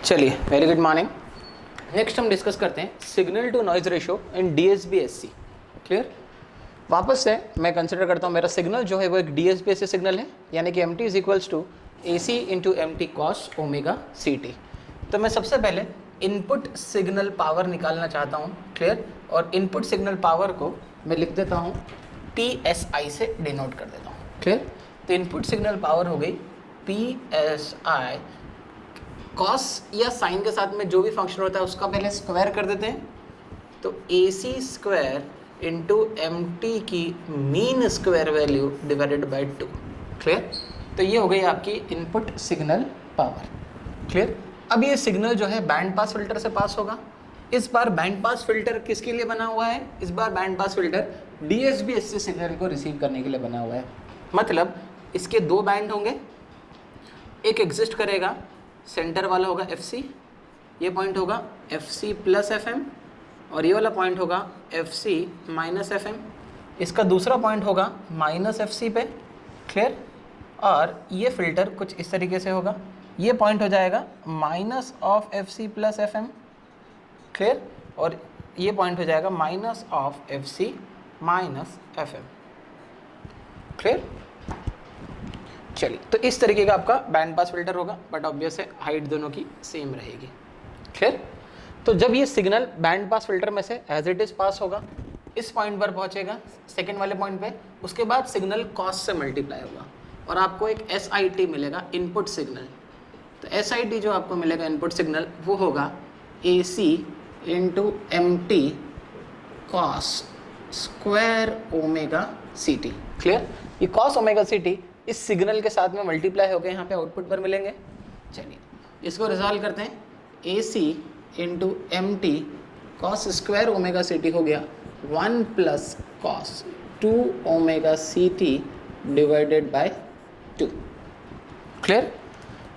चलिए, very good morning. Next हम discuss करते हैं signal to noise ratio in DSB-SC। Clear. वापस से मैं कंसिडर करता हूँ मेरा सिग्नल जो है वो एक DSB-SC सिग्नल है, यानी कि MT is equals to AC into MT cos omega CT। तो मैं सबसे पहले इनपुट सिग्नल पावर निकालना चाहता हूँ। क्लियर। और इनपुट सिग्नल पावर को मैं लिख देता हूँ PSI से डिनोट कर देता हूँ। क्लियर। तो इनपुट सिग्नल पावर हो गई PSI। कॉस या साइन के साथ में जो भी फंक्शन होता है उसका पहले स्क्वायर कर देते हैं, तो AC स्क्वायर इंटू MT की mean square value divided by 2। Clear. तो ये हो गई आपकी इनपुट सिग्नल पावर। क्लियर। अब ये सिग्नल जो है बैंड पास फिल्टर से पास होगा। इस बार बैंड पास फिल्टर किसके लिए बना हुआ है? इस बार band pass filter DSB-SC signal को रिसीव करने के लिए बना हुआ है। मतलब इसके दो बैंड होंगे, एक एग्जिस्ट करेगा, सेंटर वाला होगा FC, ये पॉइंट होगा FC प्लस FM, और ये वाला पॉइंट होगा FC माइनस FM। इसका दूसरा पॉइंट होगा माइनस FC पे। क्लियर। और ये फिल्टर कुछ इस तरीके से होगा, ये पॉइंट हो जाएगा minus of FC plus FM। Clear. और ये पॉइंट हो जाएगा minus of FC minus FM। Clear. चलिए, तो इस तरीके का आपका बैंड पास फिल्टर होगा, बट ऑब्वियस है हाइट दोनों की सेम रहेगी। क्लियर। तो जब ये सिग्नल बैंड पास फिल्टर में से एज इट इज पास होगा, इस पॉइंट पर पहुंचेगा, सेकेंड वाले पॉइंट पे, उसके बाद सिग्नल कॉस से मल्टीप्लाई होगा और आपको एक SIT मिलेगा, इनपुट सिग्नल। तो SIT जो आपको मिलेगा इनपुट सिग्नल, वो होगा AC into MT cos square omega CT। Clear. ये कॉस ओमेगा CT इस सिग्नल के साथ में मल्टीप्लाई होकर यहाँ पे आउटपुट पर मिलेंगे। चलिए, इसको रिजॉल्व करते हैं। AC into MT cos square omega CT हो गया 1 plus cos 2 omega CT divided by 2। Clear.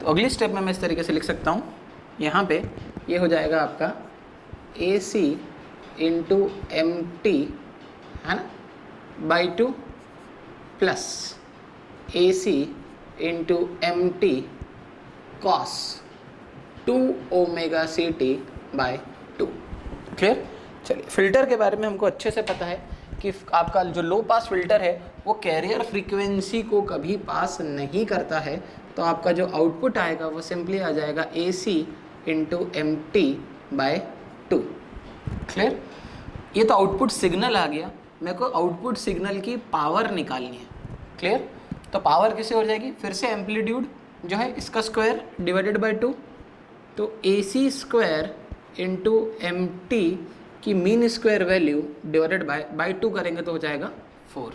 तो अगली स्टेप में मैं इस तरीके से लिख सकता हूँ, यहाँ पे ये हो जाएगा आपका AC इंटू MT, है ना, by 2 plus AC into MT cos 2 omega CT by 2। Clear. चलिए, फिल्टर के बारे में हमको अच्छे से पता है कि आपका जो लो पास फिल्टर है वो कैरियर फ्रीक्वेंसी को कभी पास नहीं करता है, तो आपका जो आउटपुट आएगा वो सिंपली आ जाएगा AC into MT by 2। Clear. ये तो आउटपुट सिग्नल आ गया, मेरे को आउटपुट सिग्नल की पावर निकालनी है। क्लियर। तो पावर कैसे हो जाएगी? फिर से एम्पलीट्यूड जो है इसका स्क्वायर डिवाइडेड बाय 2, तो AC स्क्वायर इंटू MT की mean square value divided by 2 करेंगे तो हो जाएगा 4।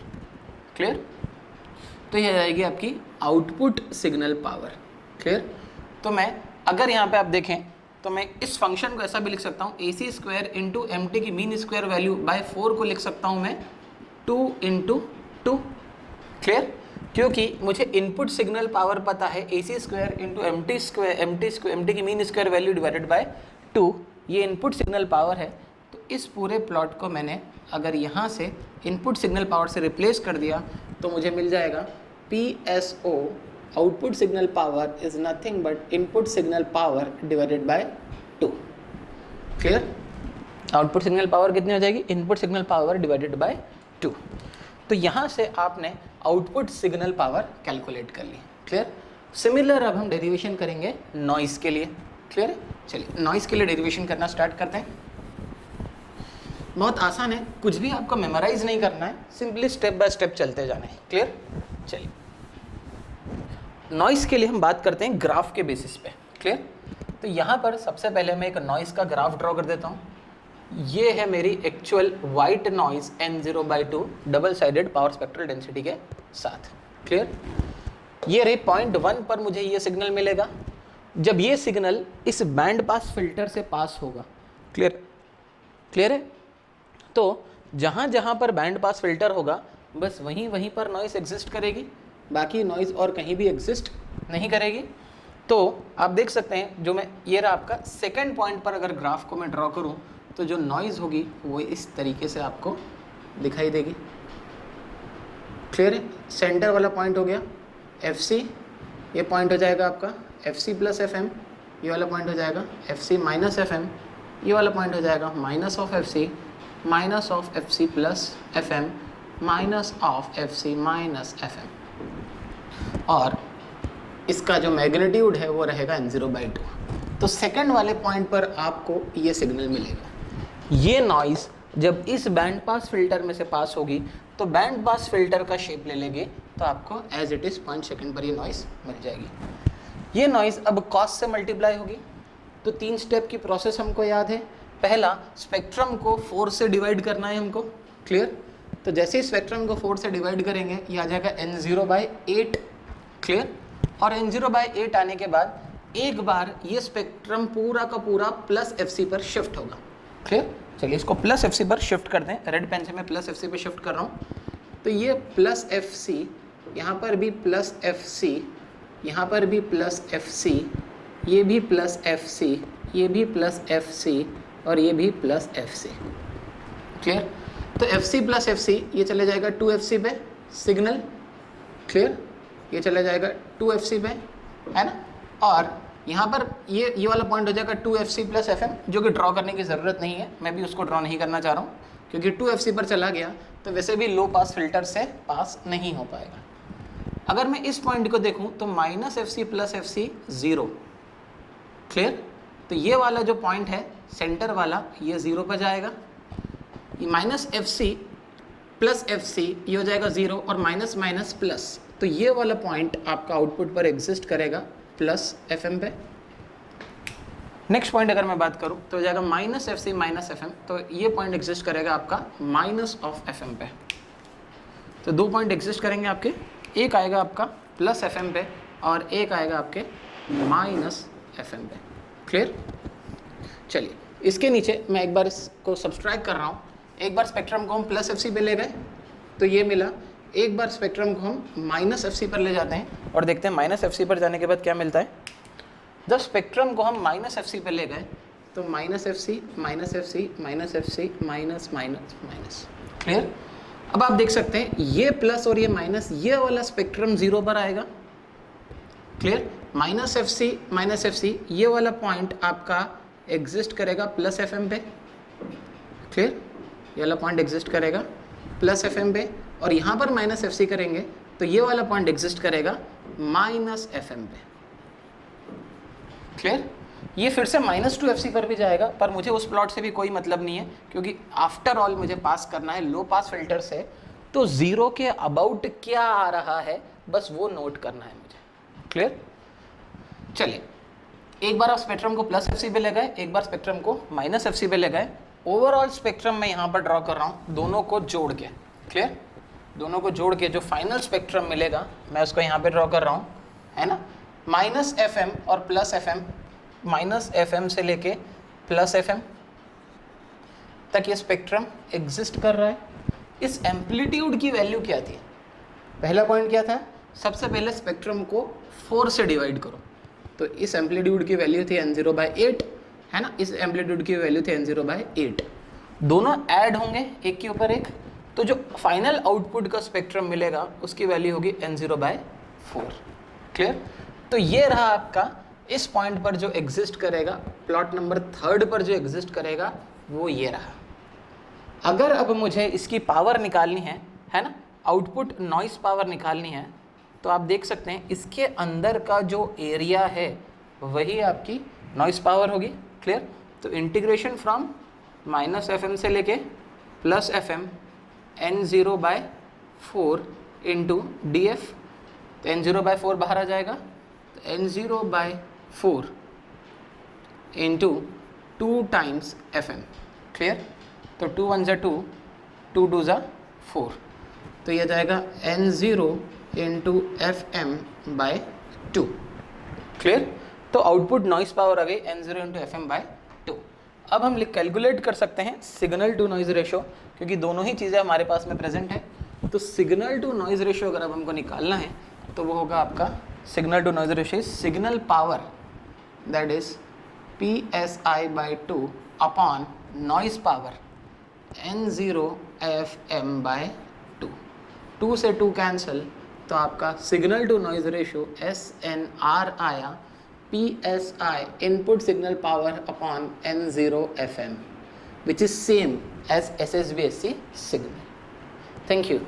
क्लियर। तो ये आ जाएगी आपकी आउटपुट सिग्नल पावर। क्लियर। तो मैं अगर यहाँ पे आप देखें तो मैं इस फंक्शन को ऐसा भी लिख सकता हूँ, AC स्क्वायर इंटू MT की मीन स्क्वायर वैल्यू बाय 4 को लिख सकता हूँ मैं 2 इंटू 2। क्लियर। क्योंकि मुझे इनपुट सिग्नल पावर पता है AC स्क्वायर इंटू MT की mean square value divided by 2, ये इनपुट सिग्नल पावर है। तो इस पूरे प्लॉट को मैंने अगर यहाँ से इनपुट सिग्नल पावर से रिप्लेस कर दिया तो मुझे मिल जाएगा PSO, output signal power is nothing but input signal power divided by 2। Clear. Output signal power कितनी हो जाएगी? Input signal power divided by 2। तो यहाँ से आपने आउटपुट सिग्नल पावर कैलकुलेट कर ली। क्लियर। सिमिलर अब हम डेरिवेशन करेंगे नॉइस के लिए। क्लियर है। चलिए, नॉइस के लिए डेरिवेशन करना स्टार्ट करते हैं। बहुत आसान है, कुछ भी आपको मेमोराइज नहीं करना है, सिंपली स्टेप बाय स्टेप चलते जाना है। क्लियर। चलिए, नॉइस के लिए हम बात करते हैं ग्राफ के बेसिस पे। क्लियर। तो यहाँ पर सबसे पहले मैं एक नॉइस का ग्राफ ड्रॉ कर देता हूँ। ये है मेरी actual white noise N0/2 double sided power spectral density के साथ। क्लियर। ये रे पॉइंट 1 पर मुझे ये सिग्नल मिलेगा जब ये सिग्नल इस बैंड पास फिल्टर से पास होगा। क्लियर। क्लियर है। तो जहाँ जहाँ पर बैंड पास फिल्टर होगा बस वहीं वहीं पर नॉइस एग्जिस्ट करेगी, बाकी नॉइस और कहीं भी एग्जिस्ट नहीं करेगी। तो आप देख सकते हैं, जो मैं ये रहा आपका सेकेंड पॉइंट पर अगर ग्राफ को मैं ड्रॉ करूँ तो जो नॉइज़ होगी वो इस तरीके से आपको दिखाई देगी। क्लियर है। सेंटर वाला पॉइंट हो गया FC, ये पॉइंट हो जाएगा आपका FC प्लस FM, ये वाला पॉइंट हो जाएगा F C minus F M, ये वाला पॉइंट हो जाएगा minus of F C plus F M minus of F C minus F M, और इसका जो मैग्नीट्यूड है वो रहेगा n0/2। तो सेकंड वाले पॉइंट पर आपको ये सिग्नल मिलेगा। ये नॉइज़ जब इस बैंड पास फिल्टर में से पास होगी तो बैंड पास फिल्टर का शेप ले लेगी, तो आपको एज इट इज़ 5 सेकंड पर ये नॉइज़ मिल जाएगी। ये नॉइज़ अब कॉस से मल्टीप्लाई होगी। तो 3 स्टेप की प्रोसेस हमको याद है। पहला, स्पेक्ट्रम को 4 से डिवाइड करना है हमको, क्लियर। तो जैसे ही स्पेक्ट्रम को 4 से डिवाइड करेंगे ये आ जाएगा n0/8, क्लियर। और n0/8 आने के बाद एक बार ये स्पेक्ट्रम पूरा का पूरा प्लस FC पर शिफ्ट होगा, क्लियर। चलिए इसको प्लस FC पर शिफ्ट कर दें। रेड पेन से मैं प्लस FC पर शिफ्ट कर रहा हूँ। तो ये प्लस FC, यहाँ पर भी प्लस FC, यहाँ पर भी प्लस FC, ये भी प्लस FC, ये भी प्लस FC और ये भी प्लस FC, क्लियर। तो FC प्लस FC ये चले जाएगा 2FC पे सिग्नल, क्लियर। ये चला जाएगा 2FC पे, है ना। और यहाँ पर ये वाला पॉइंट हो जाएगा 2FC प्लस FM, जो कि ड्रॉ करने की ज़रूरत नहीं है, मैं भी उसको ड्रॉ नहीं करना चाह रहा हूँ, क्योंकि 2FC पर चला गया तो वैसे भी लो पास फिल्टर से पास नहीं हो पाएगा। अगर मैं इस पॉइंट को देखूँ तो minus FC plus FC 0, clear. तो ये वाला जो पॉइंट है सेंटर वाला, ये 0 पर जाएगा। माइनस FC प्लस FC ये हो जाएगा 0 और माइनस माइनस प्लस, तो ये वाला पॉइंट आपका आउटपुट पर एग्जिस्ट करेगा प्लस FM पे। नेक्स्ट पॉइंट अगर मैं बात करूँ तो हो जाएगा माइनस FC माइनस FM, तो ये पॉइंट एग्जिस्ट करेगा आपका माइनस ऑफ FM पे। तो 2 पॉइंट एग्जिस्ट करेंगे आपके, एक आएगा आपका प्लस FM पे और एक आएगा आपके माइनस FM पे, क्लियर। चलिए इसके नीचे मैं एक बार इसको सब्सट्रैक्ट कर रहा हूँ। एक बार स्पेक्ट्रम को हम प्लस FC पे ले गए तो ये मिला, एक बार स्पेक्ट्रम को हम माइनस FC पर ले जाते हैं और देखते हैं माइनस FC पर जाने के बाद क्या मिलता है। जब स्पेक्ट्रम को हम माइनस FC पर ले गए तो minus FC minus FC minus FC minus minus minus, clear. अब आप देख सकते हैं ये प्लस और ये माइनस, ये वाला स्पेक्ट्रम 0 पर आएगा, क्लियर। माइनस FC ये वाला पॉइंट आपका एग्जिस्ट करेगा प्लस FM पे, क्लियर। ये वाला पॉइंट एग्जिस्ट करेगा प्लस FM पे, और यहाँ पर माइनस FC करेंगे तो ये वाला पॉइंट एग्जिस्ट करेगा माइनस FM पे, क्लियर। ये फिर से -2FC पर भी जाएगा, पर मुझे उस प्लॉट से भी कोई मतलब नहीं है, क्योंकि आफ्टर ऑल मुझे पास करना है लो पास फिल्टर से, तो 0 के अबाउट क्या आ रहा है बस वो नोट करना है मुझे, क्लियर। चलिए एक बार आप स्पेक्ट्रम को प्लस FC पे ले गए, एक बार स्पेक्ट्रम को माइनस FC पे ले गए। ओवरऑल स्पेक्ट्रम मैं यहाँ पर ड्रॉ कर रहा हूँ दोनों को जोड़ के, क्लियर। दोनों को जोड़ के जो फाइनल स्पेक्ट्रम मिलेगा मैं उसको यहाँ पे ड्रॉ कर रहा हूँ, है ना। माइनस FM और प्लस FM, माइनस FM से लेके प्लस FM तक ये स्पेक्ट्रम एग्जिस्ट कर रहा है। इस एम्पलीट्यूड की वैल्यू क्या थी? पहला पॉइंट क्या था? सबसे पहले स्पेक्ट्रम को 4 से डिवाइड करो, तो इस एम्पलीट्यूड की वैल्यू थी n0/8, है ना। इस एम्पलीट्यूड की वैल्यू थी n0/8। दोनों ऐड होंगे एक के ऊपर एक, तो जो फाइनल आउटपुट का स्पेक्ट्रम मिलेगा उसकी वैल्यू होगी n0/4, क्लियर। तो ये रहा आपका इस पॉइंट पर जो एग्जिस्ट करेगा, प्लॉट नंबर 3 पर जो एग्जिस्ट करेगा वो ये रहा। अगर अब मुझे इसकी पावर निकालनी है ना, आउटपुट नॉइस पावर निकालनी है, तो आप देख सकते हैं इसके अंदर का जो एरिया है वही आपकी नॉइस पावर होगी, क्लियर। तो इंटीग्रेशन फ्रॉम -FM से लेके plus FM n0/4 into DF, तो n0/4 बाहर आ जाएगा, तो n0/4 into 2 times FM, clear. तो 2 1 ज़ा 2, 2 2 ज़ा 4, तो यह जाएगा n0 इंटू FM/2, क्लियर। तो आउटपुट नॉइस पावर आ गई n0 इंटू FM/2। अब हम कैलकुलेट कर सकते हैं सिग्नल टू नॉइज़ रेशो, क्योंकि दोनों ही चीज़ें हमारे पास में प्रेजेंट है। तो सिग्नल टू नॉइज़ रेशो अगर अब हमको निकालना है तो वो होगा आपका signal to noise ratio signal power, that is PSI/2 upon noise power n0 FM/2। 2 से 2 कैंसिल, तो आपका signal to noise ratio SNR आया PSI, input signal power upon N0 FM, which is same as SSBSC signal. Thank you.